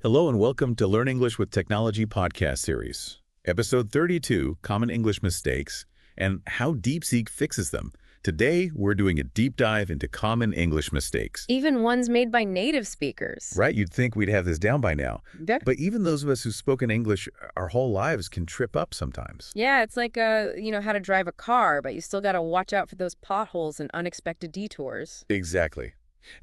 Hello and welcome to Learn English with Technology podcast series, episode 32, Common English Mistakes and How DeepSeek Fixes Them. Today, we're doing a deep dive into common English mistakes. Even ones made by native speakers. Right, you'd think we'd have this down by now. Yeah. But even those of us who've spoken English our whole lives can trip up sometimes. Yeah, it's like, how to drive a car, but you still got to watch out for those potholes and unexpected detours. Exactly.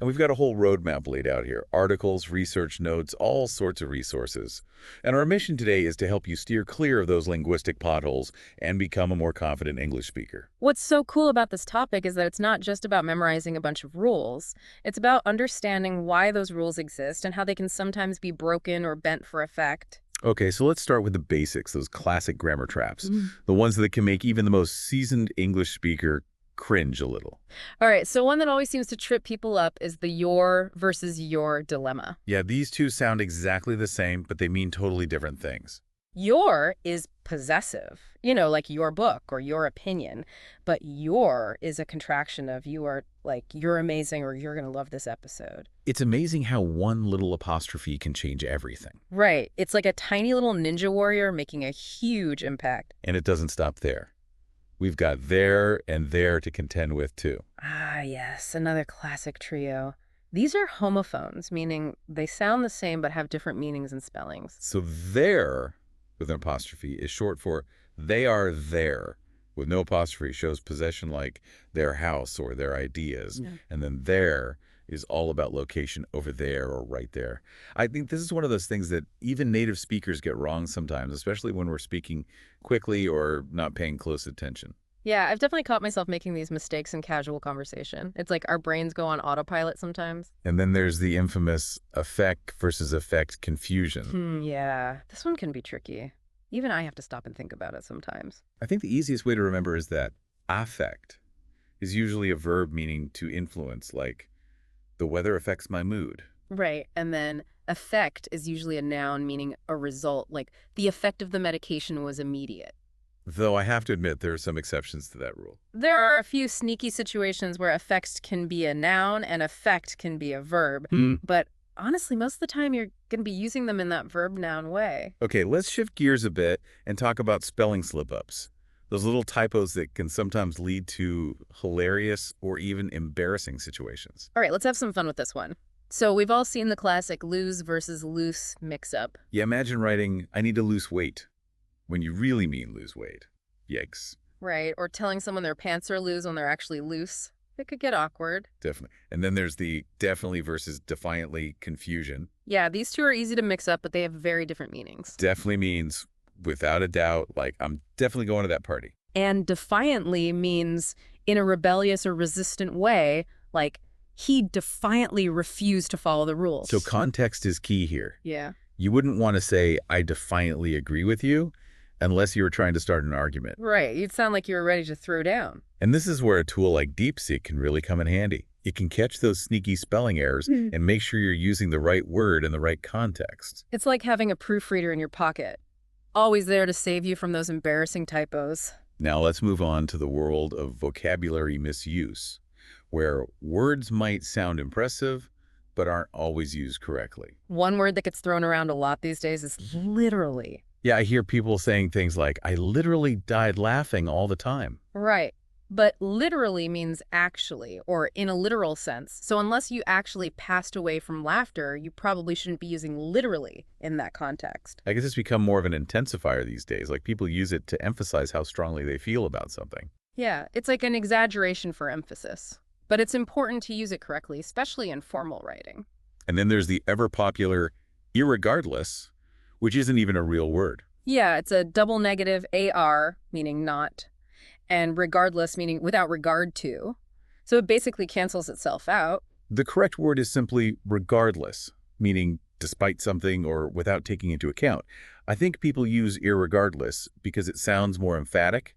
And we've got a whole roadmap laid out here. Articles, research notes, all sorts of resources. And our mission today is to help you steer clear of those linguistic potholes and become a more confident English speaker. What's so cool about this topic is that it's not just about memorizing a bunch of rules. It's about understanding why those rules exist and how they can sometimes be broken or bent for effect. Okay, so let's start with the basics, those classic grammar traps. The ones that can make even the most seasoned English speaker cringe a little. All right, so one that always seems to trip people up is the your versus your dilemma. Yeah, these two sound exactly the same, but they mean totally different things. Your is possessive, like your book or your opinion. But your is a contraction of you are like, you're amazing or you're going to love this episode. It's amazing how one little apostrophe can change everything. Right. It's like a tiny little ninja warrior making a huge impact. And it doesn't stop there. We've got there and there to contend with, too. Ah, yes, another classic trio. These are homophones, meaning they sound the same but have different meanings and spellings. So there, with an apostrophe, is short for they are there. With no apostrophe shows possession like their house or their ideas. Yeah. And then there is all about location over there or right there. I think this is one of those things that even native speakers get wrong sometimes, especially when we're speaking quickly or not paying close attention. Yeah, I've definitely caught myself making these mistakes in casual conversation. It's like our brains go on autopilot sometimes. And then there's the infamous affect versus effect confusion. Yeah, this one can be tricky. Even I have to stop and think about it sometimes. I think the easiest way to remember is that affect is usually a verb meaning to influence, like the weather affects my mood. Right, and then effect is usually a noun meaning a result, like the effect of the medication was immediate. Though I have to admit there are some exceptions to that rule. There are a few sneaky situations where effect can be a noun and effect can be a verb. But honestly, most of the time you're going to be using them in that verb-noun way. Okay, let's shift gears a bit and talk about spelling slip-ups. Those little typos that can sometimes lead to hilarious or even embarrassing situations. All right, let's have some fun with this one. So we've all seen the classic lose versus loose mix-up. Yeah, imagine writing, I need to lose weight, when you really mean lose weight. Yikes. Right, or telling someone their pants are loose when they're actually loose. It could get awkward. Definitely. And then there's the definitely versus defiantly confusion. Yeah, these two are easy to mix up, but they have very different meanings. Definitely means, without a doubt, like, I'm definitely going to that party. And defiantly means in a rebellious or resistant way, like he defiantly refused to follow the rules. So context is key here. Yeah. You wouldn't want to say, I defiantly agree with you, unless you were trying to start an argument. Right. You'd sound like you were ready to throw down. And this is where a tool like DeepSeek can really come in handy. It can catch those sneaky spelling errors and make sure you're using the right word in the right context. It's like having a proofreader in your pocket, always there to save you from those embarrassing typos. Now let's move on to the world of vocabulary misuse, where words might sound impressive, but aren't always used correctly. One word that gets thrown around a lot these days is literally. Yeah, I hear people saying things like, I literally died laughing all the time. Right. But literally means actually, or in a literal sense. So unless you actually passed away from laughter, you probably shouldn't be using literally in that context. I guess it's become more of an intensifier these days. Like people use it to emphasize how strongly they feel about something. Yeah, it's like an exaggeration for emphasis. But it's important to use it correctly, especially in formal writing. And then there's the ever-popular irregardless, which isn't even a real word. Yeah, it's a double negative AR, meaning not, and regardless, meaning without regard to. So it basically cancels itself out. The correct word is simply regardless, meaning despite something or without taking into account. I think people use irregardless because it sounds more emphatic,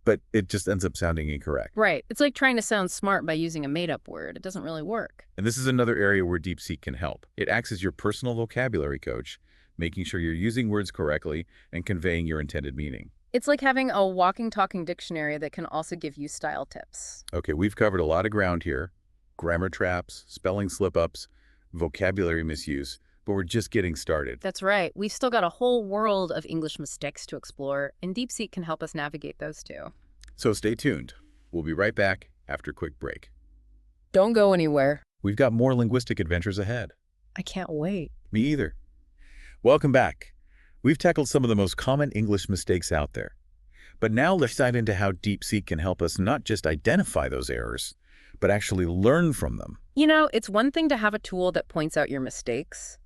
but it just ends up sounding incorrect. Right. It's like trying to sound smart by using a made-up word. It doesn't really work. And this is another area where DeepSeek can help. It acts as your personal vocabulary coach, making sure you're using words correctly and conveying your intended meaning. It's like having a walking, talking dictionary that can also give you style tips. Okay, we've covered a lot of ground here. Grammar traps, spelling slip-ups, vocabulary misuse. but we're just getting started. That's right. We've still got a whole world of English mistakes to explore, and DeepSeek can help us navigate those too. So stay tuned. We'll be right back after a quick break. Don't go anywhere. We've got more linguistic adventures ahead. I can't wait. Me either. Welcome back. We've tackled some of the most common English mistakes out there. But now let's dive into how DeepSeek can help us not just identify those errors, but actually learn from them. You know, it's one thing to have a tool that points out your mistakes,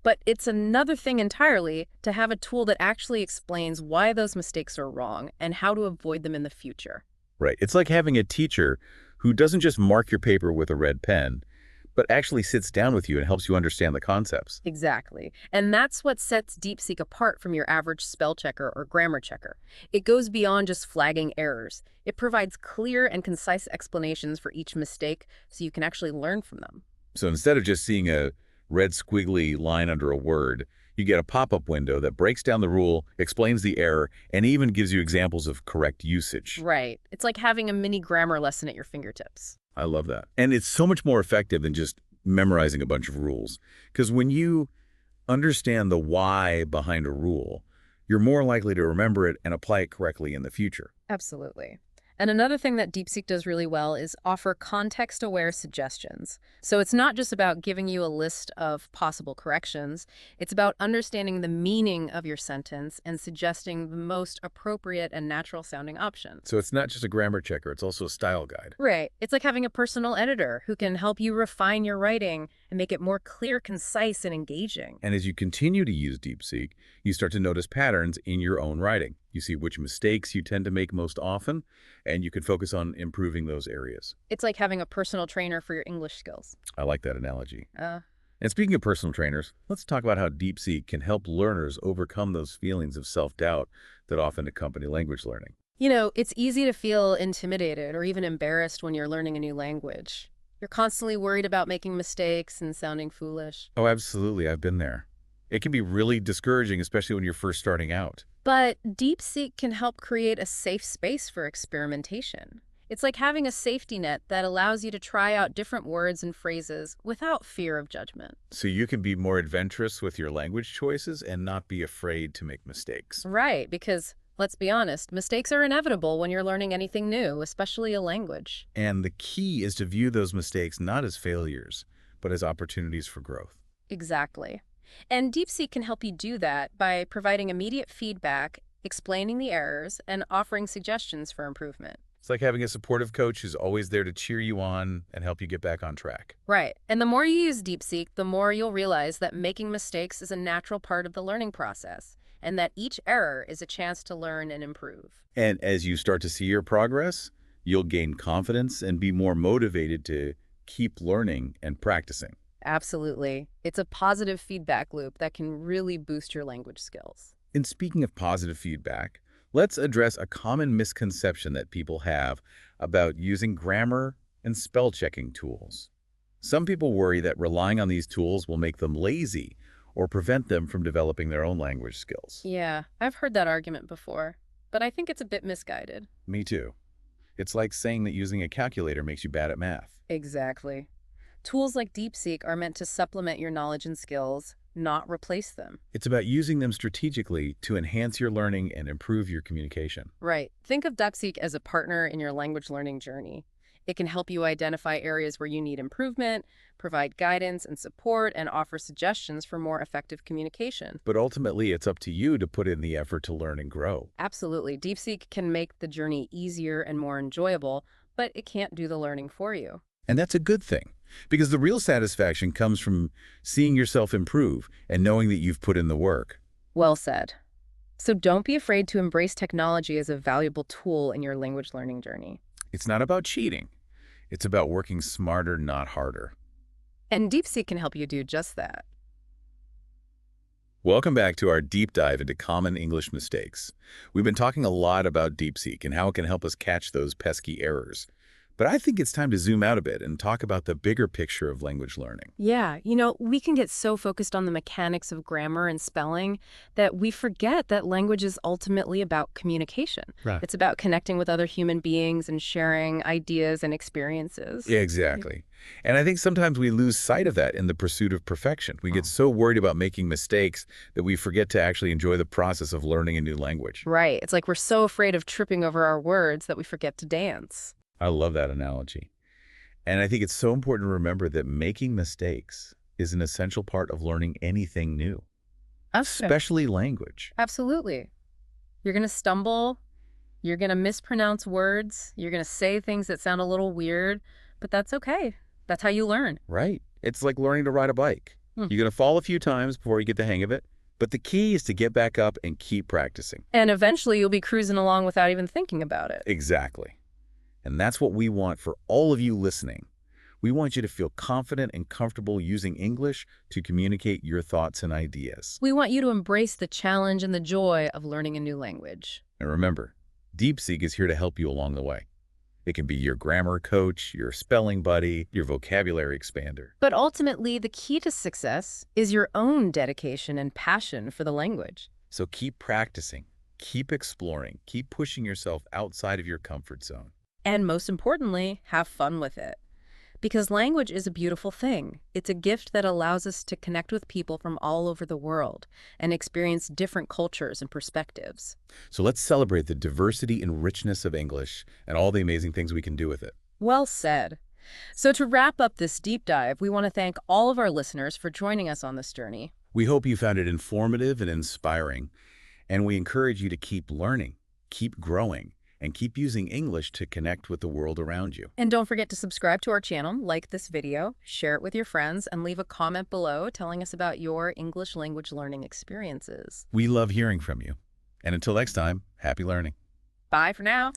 but it's another thing entirely to have a tool that actually explains why those mistakes are wrong and how to avoid them in the future. Right. It's like having a teacher who doesn't just mark your paper with a red pen, but actually sits down with you and helps you understand the concepts. Exactly. And that's what sets DeepSeek apart from your average spell checker or grammar checker. It goes beyond just flagging errors. It provides clear and concise explanations for each mistake so you can actually learn from them. So instead of just seeing a red squiggly line under a word, you get a pop-up window that breaks down the rule, explains the error, and even gives you examples of correct usage. Right. It's like having a mini grammar lesson at your fingertips. I love that. And it's so much more effective than just memorizing a bunch of rules. Because when you understand the why behind a rule, you're more likely to remember it and apply it correctly in the future. Absolutely. And another thing that DeepSeek does really well is offer context-aware suggestions. So it's not just about giving you a list of possible corrections. It's about understanding the meaning of your sentence and suggesting the most appropriate and natural-sounding option. So it's not just a grammar checker, it's also a style guide. Right. It's like having a personal editor who can help you refine your writing and make it more clear, concise, and engaging. And as you continue to use DeepSeek, you start to notice patterns in your own writing. You see which mistakes you tend to make most often, and you can focus on improving those areas. It's like having a personal trainer for your English skills. I like that analogy. And speaking of personal trainers, let's talk about how DeepSeek can help learners overcome those feelings of self-doubt that often accompany language learning. You know, it's easy to feel intimidated or even embarrassed when you're learning a new language. You're constantly worried about making mistakes and sounding foolish. Oh, absolutely. I've been there. It can be really discouraging, especially when you're first starting out. But DeepSeek can help create a safe space for experimentation. It's like having a safety net that allows you to try out different words and phrases without fear of judgment. So you can be more adventurous with your language choices and not be afraid to make mistakes. Right, because let's be honest, mistakes are inevitable when you're learning anything new, especially a language. And the key is to view those mistakes not as failures, but as opportunities for growth. Exactly. And DeepSeek can help you do that by providing immediate feedback, explaining the errors, and offering suggestions for improvement. It's like having a supportive coach who's always there to cheer you on and help you get back on track. Right. And the more you use DeepSeek, the more you'll realize that making mistakes is a natural part of the learning process, and that each error is a chance to learn and improve. And as you start to see your progress, you'll gain confidence and be more motivated to keep learning and practicing. Absolutely. It's a positive feedback loop that can really boost your language skills. And speaking of positive feedback, let's address a common misconception that people have about using grammar and spell checking tools. Some people worry that relying on these tools will make them lazy or prevent them from developing their own language skills. Yeah, I've heard that argument before, but I think it's a bit misguided. Me too. It's like saying that using a calculator makes you bad at math. Exactly. Tools like DeepSeek are meant to supplement your knowledge and skills, not replace them. It's about using them strategically to enhance your learning and improve your communication. Right. Think of DeepSeek as a partner in your language learning journey. It can help you identify areas where you need improvement, provide guidance and support, and offer suggestions for more effective communication. But ultimately, it's up to you to put in the effort to learn and grow. Absolutely. DeepSeek can make the journey easier and more enjoyable, but it can't do the learning for you. And that's a good thing, because the real satisfaction comes from seeing yourself improve and knowing that you've put in the work. Well said. So don't be afraid to embrace technology as a valuable tool in your language learning journey. It's not about cheating. It's about working smarter, not harder. And DeepSeek can help you do just that. Welcome back to our deep dive into common English mistakes. We've been talking a lot about DeepSeek and how it can help us catch those pesky errors. But I think it's time to zoom out a bit and talk about the bigger picture of language learning. Yeah, we can get so focused on the mechanics of grammar and spelling that we forget that language is ultimately about communication. Right. It's about connecting with other human beings and sharing ideas and experiences. Yeah, exactly. And I think sometimes we lose sight of that in the pursuit of perfection. We get so worried about making mistakes that we forget to actually enjoy the process of learning a new language. Right. It's like we're so afraid of tripping over our words that we forget to dance. I love that analogy. And I think it's so important to remember that making mistakes is an essential part of learning anything new, especially language. Absolutely. You're going to stumble. You're going to mispronounce words. You're going to say things that sound a little weird, but that's okay. That's how you learn. Right. It's like learning to ride a bike. You're going to fall a few times before you get the hang of it, but the key is to get back up and keep practicing. And eventually you'll be cruising along without even thinking about it. Exactly. And that's what we want for all of you listening. We want you to feel confident and comfortable using English to communicate your thoughts and ideas. We want you to embrace the challenge and the joy of learning a new language. And remember, DeepSeek is here to help you along the way. It can be your grammar coach, your spelling buddy, your vocabulary expander. But ultimately, the key to success is your own dedication and passion for the language. So keep practicing, keep exploring, keep pushing yourself outside of your comfort zone. And most importantly, have fun with it. Because language is a beautiful thing. It's a gift that allows us to connect with people from all over the world and experience different cultures and perspectives. So let's celebrate the diversity and richness of English and all the amazing things we can do with it. Well said. So to wrap up this deep dive, we want to thank all of our listeners for joining us on this journey. We hope you found it informative and inspiring, and we encourage you to keep learning, keep growing, and keep using English to connect with the world around you. And don't forget to subscribe to our channel, like this video, share it with your friends, and leave a comment below telling us about your English language learning experiences. We love hearing from you. And until next time, happy learning. Bye for now.